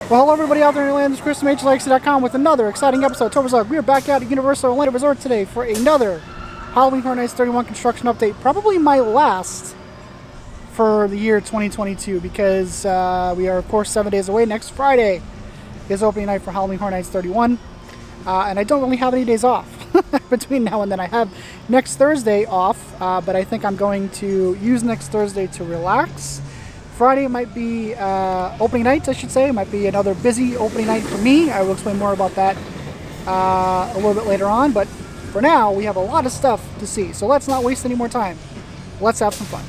Well, hello everybody out there in Orlando. This is Chris from HHN.com with another exciting episode of Topher's Vlog. We are back out at Universal Orlando Resort today for another Halloween Horror Nights 31 construction update. Probably my last for the year 2022 because we are, of course, 7 days away. Next Friday is opening night for Halloween Horror Nights 31. And I don't really have any days off between now and then. I have next Thursday off, but I think I'm going to use next Thursday to relax. Friday might be opening night, I should say. It might be another busy opening night for me. I will explain more about that a little bit later on. But for now, we have a lot of stuff to see. So let's not waste any more time. Let's have some fun.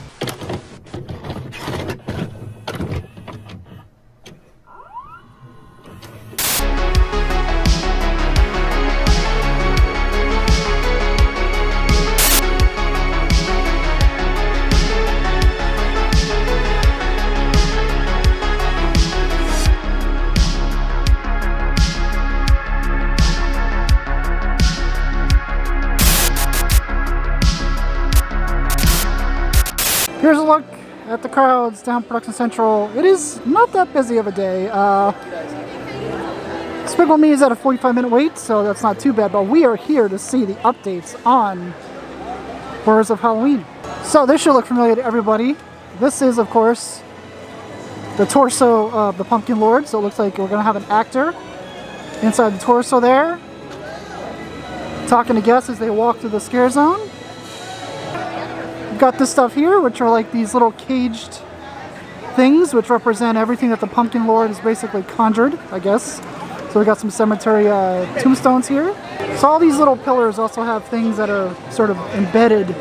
Here's a look at the crowds down Production Central. It is not that busy of a day. Despicable Me is at a 45-minute wait, so that's not too bad, but we are here to see the updates on Horrors of Halloween. So this should look familiar to everybody. This is, of course, the torso of the Pumpkin Lord, so it looks like we're going to have an actor inside the torso there, talking to guests as they walk through the scare zone. Got this stuff here, which are like these little caged things which represent everything that the Pumpkin Lord has basically conjured, I guess. So we got some cemetery tombstones here. So all these little pillars also have things that are sort of embedded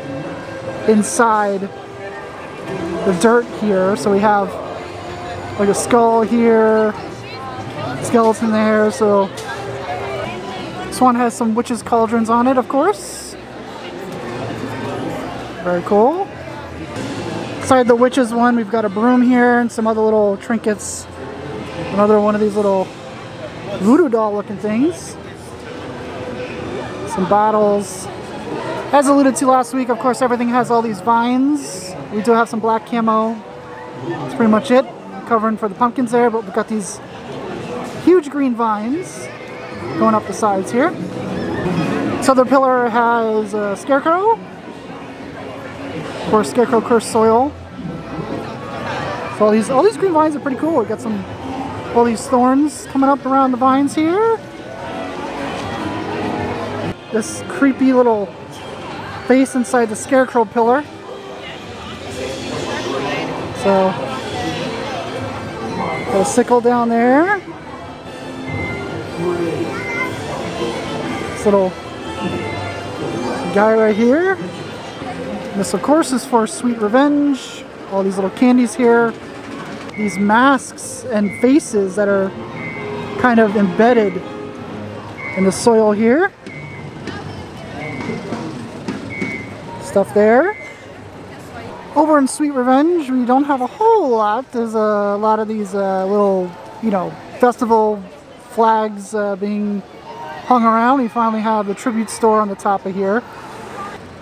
inside the dirt here. So we have like a skull here, skeleton there. So this one has some witches' cauldrons on it, of course. Very cool. Inside the witches one, we've got a broom here and some other little trinkets. Another one of these little voodoo doll looking things. Some bottles. As alluded to last week, of course, everything has all these vines. We do have some black camo. That's pretty much it. Covering for the pumpkins there, but we've got these huge green vines going up the sides here. This other pillar has a scarecrow. Of course, Scarecrow Cursed Soil. So all these green vines are pretty cool. We've got all these thorns coming up around the vines here. This creepy little face inside the Scarecrow pillar. So, got a sickle down there. This little guy right here. This, of course, is for Sweet Revenge. All these little candies here. These masks and faces that are kind of embedded in the soil here. Stuff there. Over in Sweet Revenge, we don't have a whole lot. There's a lot of these little, festival flags being hung around. We finally have the tribute store on the top of here.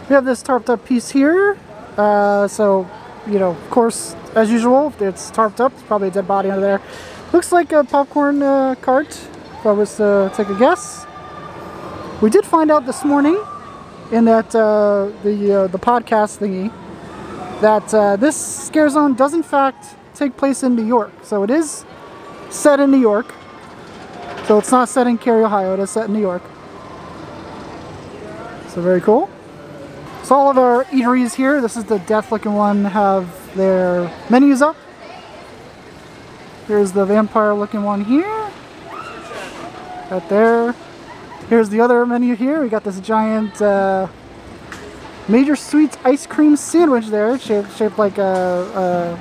We have this tarped up piece here, so, of course, as usual, it's tarped up. It's probably a dead body under there. Looks like a popcorn cart, if I was to take a guess. We did find out this morning in that the podcast thingy that this scare zone does in fact take place in New York. So it is set in New York. So it's not set in Cary, Ohio. It is set in New York. So very cool. So all of our eateries here, this is the death looking one, have their menus up. Here's the vampire looking one here. Right there. Here's the other menu here. We got this giant Major Sweets ice cream sandwich there, shaped like a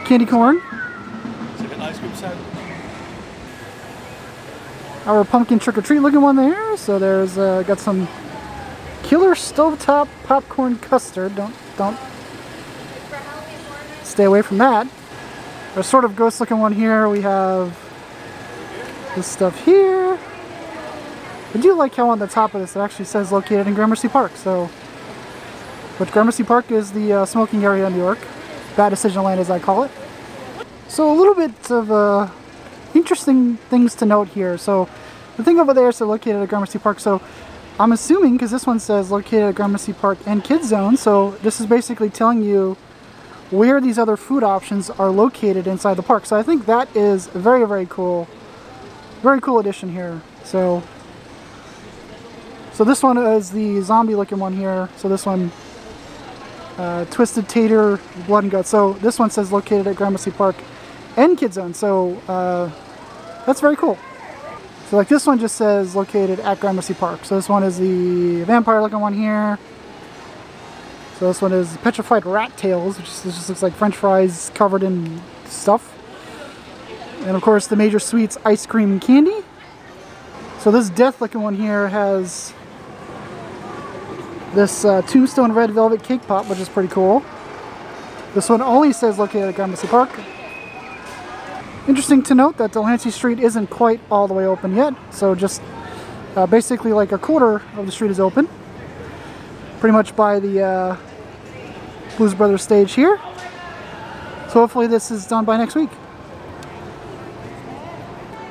candy corn. It's like an ice cream sandwich. Our pumpkin trick-or-treat looking one there. So there's got some killer stovetop popcorn custard. Don't stay away from that. There's sort of ghost looking one here. We have this stuff here. I do like how on the top of this it actually says located in Gramercy Park. So, which Gramercy Park is the smoking area in New York. Bad Decision Land, as I call it. So a little bit of interesting things to note here. So the thing over there says located at Gramercy Park. So I'm assuming, because this one says located at Gramercy Park and Kids Zone, so this is basically telling you where these other food options are located inside the park. So I think that is very, very cool. Very cool addition here. So this one is the zombie looking one here. So this one, Twisted Tater, Blood and Guts. So this one says located at Gramercy Park and Kids Zone. So that's very cool. So like this one just says located at Gramercy Park. So this one is the vampire looking one here. So this one is petrified rat tails, which just looks like French fries covered in stuff. And of course the Major Sweets ice cream and candy. So this death looking one here has this Tombstone red velvet cake pop, which is pretty cool. This one only says located at Gramercy Park. Interesting to note that Delancey Street isn't quite all the way open yet. So just basically like a quarter of the street is open. Pretty much by the Blues Brothers stage here. So hopefully this is done by next week.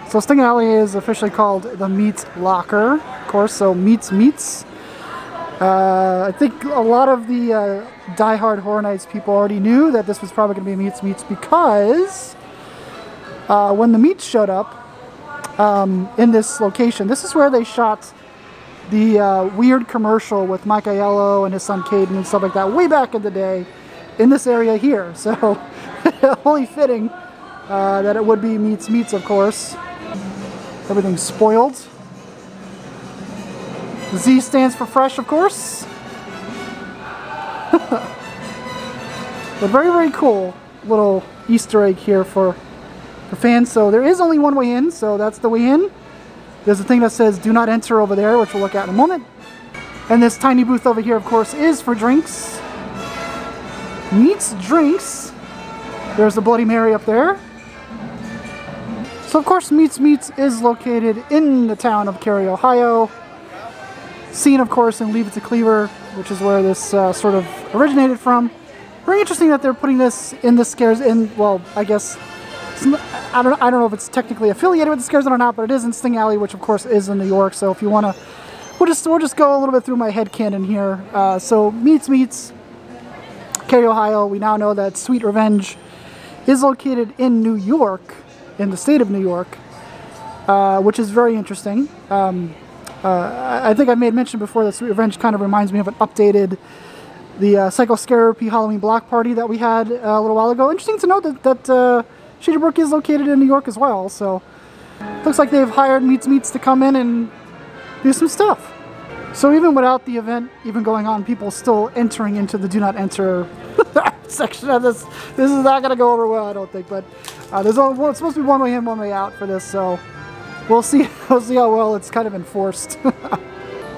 So Sting Alley is officially called the Meat Locker, of course, so Meats. I think a lot of the die-hard Horror Nights people already knew that this was probably going to be Meats because when the Meats showed up in this location, this is where they shot the weird commercial with Mike Aiello and his son Caden and stuff like that way back in the day in this area here. So only fitting that it would be Meats, of course. Everything's spoiled. Z stands for fresh, of course. But very, very cool little Easter egg here for fans. So there is only one way in, so that's the way in. There's a thing that says do not enter over there, which we'll look at in a moment. And this tiny booth over here, of course, is for drinks. Meats Drinks. There's the Bloody Mary up there. So of course Meats is located in the town of Cary, Ohio. Seen of course in Leave It to Cleaver, which is where this sort of originated from. Very interesting that they're putting this in the Scares in, well, I guess, I don't know if it's technically affiliated with the Scare Zone or not, but it is in Sting Alley, which of course is in New York. So if you want to, we'll just go a little bit through my headcanon here. So Meats, Cary, Ohio. We now know that Sweet Revenge is located in New York, in the state of New York, which is very interesting. I think I made mention before that Sweet Revenge kind of reminds me of an updated, the Psychoscarapy Halloween block party that we had a little while ago. Interesting to note that Shady Brook is located in New York as well, so looks like they've hired Meats to come in and do some stuff. So even without the event even going on, people still entering into the do not enter section of this. This is not going to go over well, I don't think, but it's supposed to be one way in, one way out for this, so we'll see how well it's kind of enforced.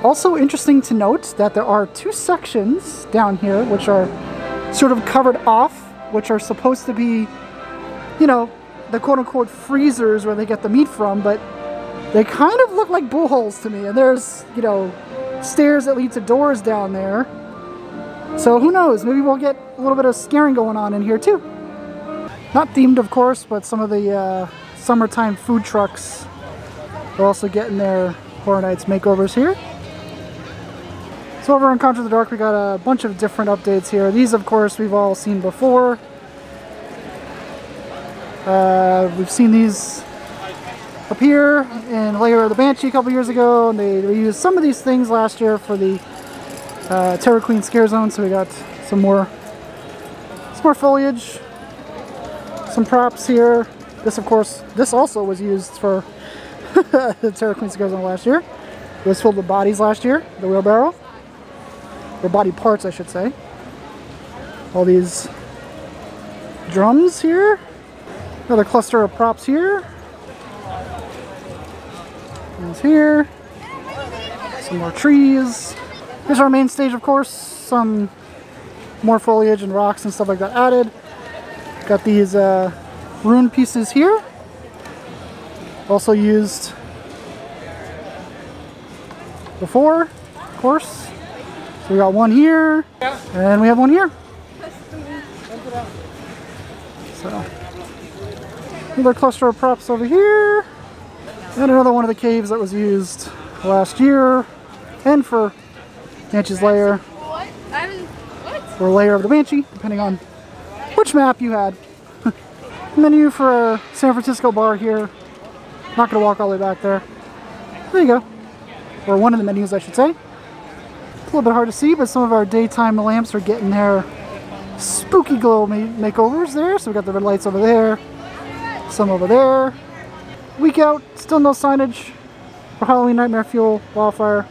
Also interesting to note that there are two sections down here which are sort of covered off, which are supposed to be, you know, the quote-unquote freezers where they get the meat from, but they kind of look like bull holes to me. And there's, you know, stairs that lead to doors down there. So who knows, maybe we'll get a little bit of scaring going on in here too. Not themed, of course, but some of the summertime food trucks are also getting their Horror Nights makeovers here. So over on Conjure the Dark, we got a bunch of different updates here. These, of course, we've all seen before. We've seen these up here in Lair of the Banshee a couple years ago, and they used some of these things last year for the Terror Queen Scare Zone. So we got some more foliage, some props here. This, of course, this also was used for the Terror Queen Scare Zone last year. It was filled with bodies last year, the wheelbarrow. Or body parts, I should say. All these drums here. Another cluster of props here. One's here. Some more trees. Here's our main stage, of course. Some more foliage and rocks and stuff like that added. Got these rune pieces here. Also used before, of course. So we got one here, and we have one here. So Another cluster of props over here. And another one of the caves that was used last year. And for Banshee's Lair. Or Lair of the Banshee, depending on which map you had. Menu for our San Francisco bar here. Not going to walk all the way back there. There you go. Or one of the menus, I should say. It's a little bit hard to see, but some of our daytime lamps are getting their spooky glow makeovers there. So we got the red lights over there. Some over there. Week out, still no signage for Halloween Nightmare Fuel Wildfire.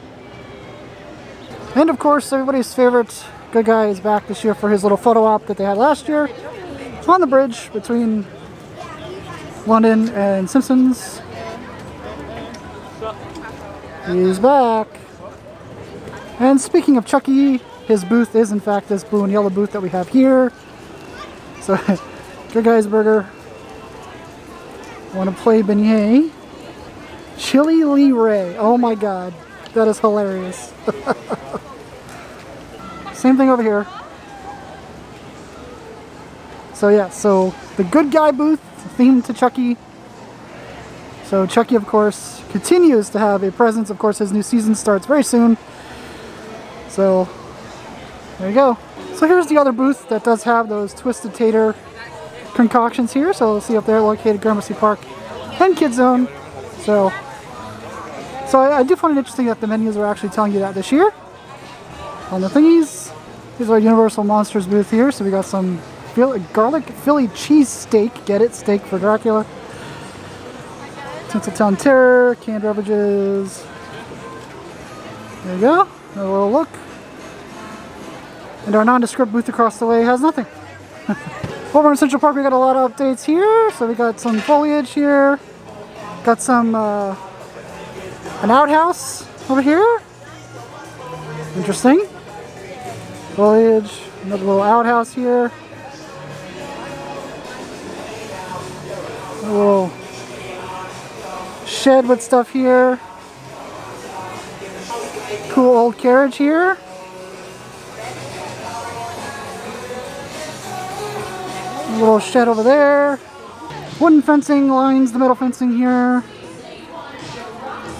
And of course, everybody's favorite good guy is back this year for his little photo op that they had last year. It's on the bridge between London and Simpsons. He's back. And speaking of Chucky, his booth is in fact this blue and yellow booth that we have here. So, Good Guy's Burger. Want to play beignet? Chili Lee Ray. Oh my god, that is hilarious. Same thing over here. So yeah, so the Good Guy booth themed to Chucky. So Chucky, of course, continues to have a presence. Of course, his new season starts very soon. So there you go. So here's the other booth that does have those Twisted Tater concoctions here. So see up there, located at Gramercy Park and Kid Zone. So I do find it interesting that the menus are actually telling you that this year on the thingies. Here's our Universal Monsters booth here. So we got some garlic Philly cheese steak. Get it? Steak for Dracula. Tinseltown Terror, canned beverages. There you go. A little look. And our nondescript booth across the way has nothing. Over in Central Park, we got a lot of updates here. So we got some foliage here. Got some an outhouse over here. Interesting. Foliage. Another little outhouse here. A little shed with stuff here. Cool old carriage here. A little shed over there. Wooden fencing lines the metal fencing here.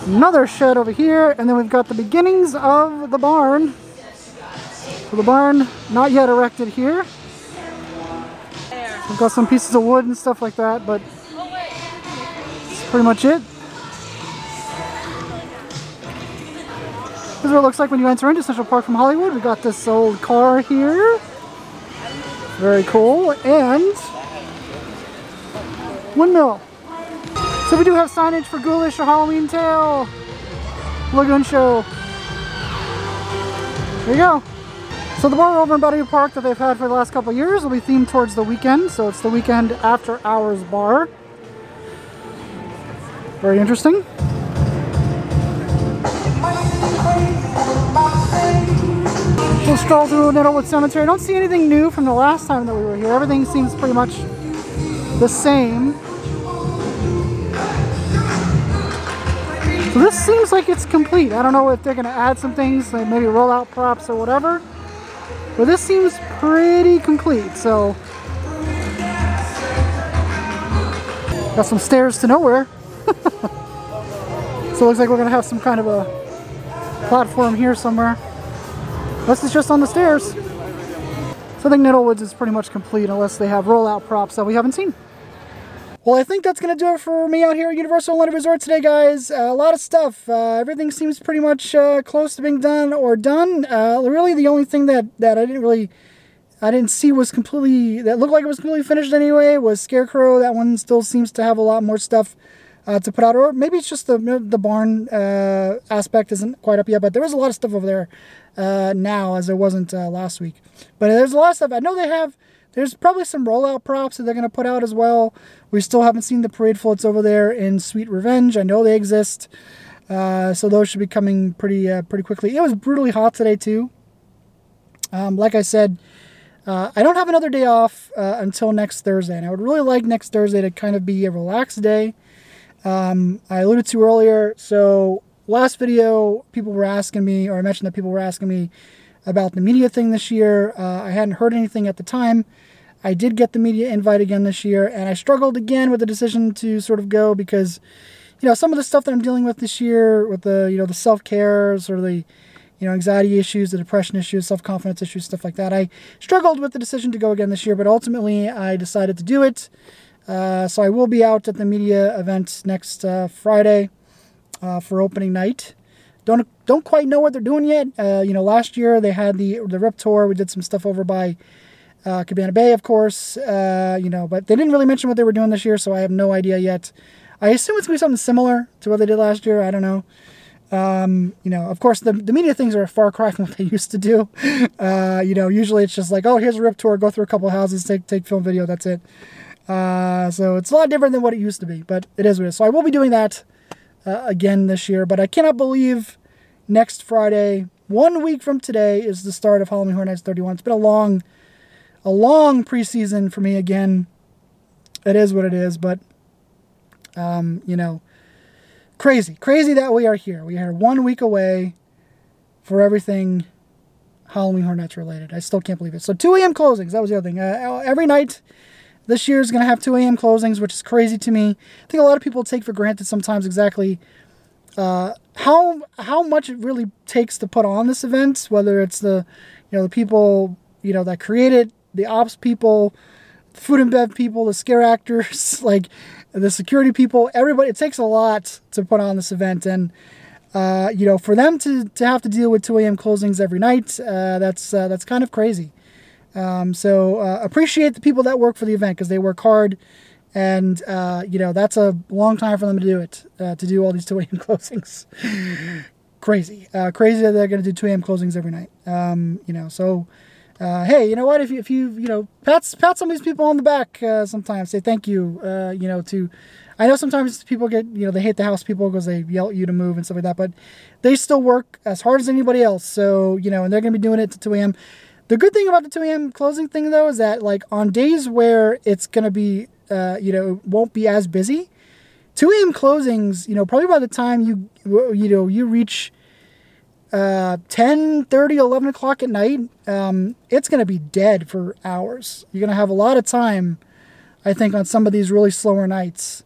Another shed over here, and then we've got the beginnings of the barn. So the barn not yet erected here. We've got some pieces of wood and stuff like that, but that's pretty much it. This is what it looks like when you enter into Central Park from Hollywood. We got this old car here. Very cool. And windmill. So we do have signage for Ghoulish or Halloween Tale. Lagoon Show. There you go. So the bar over in Battery Park that they've had for the last couple of years will be themed towards the weekend. So it's the weekend after hours bar. Very interesting. We'll stroll through Nettlewood Cemetery. I don't see anything new from the last time that we were here. Everything seems pretty much the same. So this seems like it's complete. I don't know if they're going to add some things, like maybe roll out props or whatever. But this seems pretty complete. So got some stairs to nowhere. So it looks like we're going to have some kind of a platform here somewhere. Unless it's just on the stairs. So I think Nettlewoods is pretty much complete unless they have rollout props that we haven't seen. Well, I think that's going to do it for me out here at Universal Orlando Resort today, guys. A lot of stuff. Everything seems pretty much close to being done or done. Really, the only thing that I didn't see was completely, that looked like it was completely finished anyway, was Scarecrow. That one still seems to have a lot more stuff to put out. Or maybe it's just the barn aspect isn't quite up yet, but there is a lot of stuff over there now as there wasn't last week. But there's a lot of stuff. I know they have. There's probably some rollout props that they're going to put out as well. We still haven't seen the parade floats over there in Sweet Revenge. I know they exist. So those should be coming pretty quickly. It was brutally hot today too. Like I said, I don't have another day off until next Thursday. And I would really like next Thursday to kind of be a relaxed day. I alluded to earlier. So last video, people were asking me, or I mentioned that people were asking me about the media thing this year. I hadn't heard anything at the time. I did get the media invite again this year, and I struggled again with the decision to sort of go because, some of the stuff that I'm dealing with this year with the, the self-care, sort of the, anxiety issues, the depression issues, self-confidence issues, stuff like that. I struggled with the decision to go again this year, but ultimately I decided to do it. So I will be out at the media event next Friday for opening night. Don't quite know what they're doing yet. Last year they had the RIP tour. We did some stuff over by Cabana Bay, of course, but they didn't really mention what they were doing this year, so I have no idea yet. I assume it's going to be something similar to what they did last year. I don't know. Of course, the media things are a far cry from what they used to do. Usually it's just like, oh, here's a RIP tour, go through a couple of houses, take film, video, that's it. So it's a lot different than what it used to be, but it is what it is. So I will be doing that again this year, but I cannot believe next Friday, 1 week from today, is the start of Halloween Horror Nights 31. It's been a long preseason for me again. It is what it is, but, crazy that we are here. We are 1 week away for everything Halloween Horror Nights related. I still can't believe it. So 2 a.m. closings, that was the other thing. Every night this year is going to have 2 a.m. closings, which is crazy to me. I think a lot of people take for granted sometimes exactly how much it really takes to put on this event, whether it's the people, that create it, the ops people, the food and bev people, the scare actors, like the security people, everybody. It takes a lot to put on this event, and for them to have to deal with 2 a.m. closings every night, that's kind of crazy. So appreciate the people that work for the event, because they work hard, and that's a long time for them to do it, to do all these 2 a.m. closings. Crazy that they're going to do 2 a.m. closings every night. So hey, you know what? If you pat some of these people on the back sometimes, say thank you. I know sometimes people get they hate the house people because they yell at you to move and stuff like that, but they still work as hard as anybody else. So and they're going to be doing it to 2 a.m. The good thing about the 2 a.m. closing thing, though, is that, like, on days where it's going to be, won't be as busy, 2 a.m. closings, probably by the time you reach 10:30, 11 o'clock at night, it's going to be dead for hours. You're going to have a lot of time, I think, on some of these really slower nights,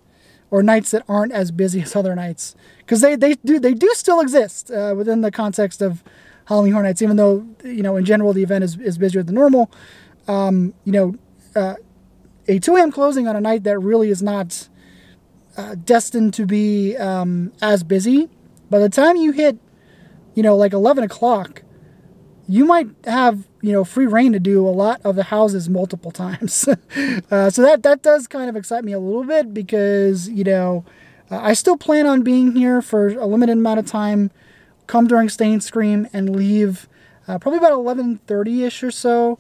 or nights that aren't as busy as other nights, because they do still exist within the context of Halloween Horror Nights, even though, in general, the event is busier than normal. A 2 a.m. closing on a night that really is not destined to be as busy, by the time you hit, like 11 o'clock, you might have, free reign to do a lot of the houses multiple times. So that does kind of excite me a little bit, because, I still plan on being here for a limited amount of time, come during Stain Scream, and leave probably about 11:30ish or so.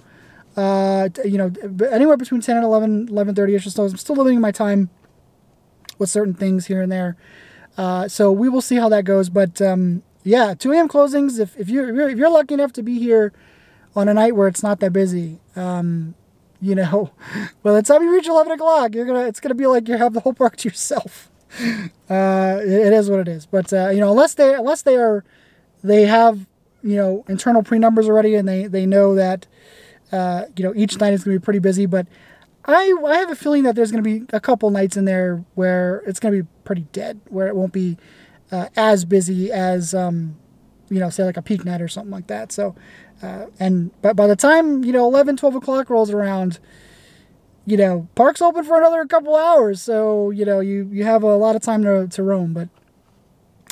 Anywhere between 10 and 11:30ish or so. I'm still limiting my time with certain things here and there. So we will see how that goes. But 2 a.m. closings. If you're lucky enough to be here on a night where it's not that busy, by the time you reach 11 o'clock, it's gonna be like you have the whole park to yourself. It is what it is. But unless they have internal pre-numbers already, and they know that each night is going to be pretty busy. But I have a feeling that there's going to be a couple nights in there where it's going to be pretty dead, where it won't be as busy as say like a peak night or something like that. So but by the time 11, 12 o'clock rolls around, park's open for another couple hours, so you have a lot of time to roam. But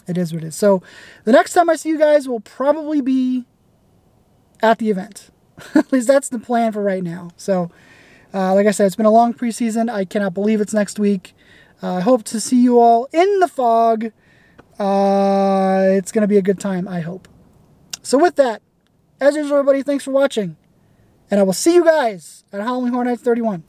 it is what it is. So the next time I see you guys will probably be at the event. At least that's the plan for right now. So like I said, it's been a long preseason. I cannot believe it's next week. I hope to see you all in the fog. It's going to be a good time, I hope. So with that, as usual, everybody, thanks for watching, and I will see you guys at Halloween Horror Nights 31.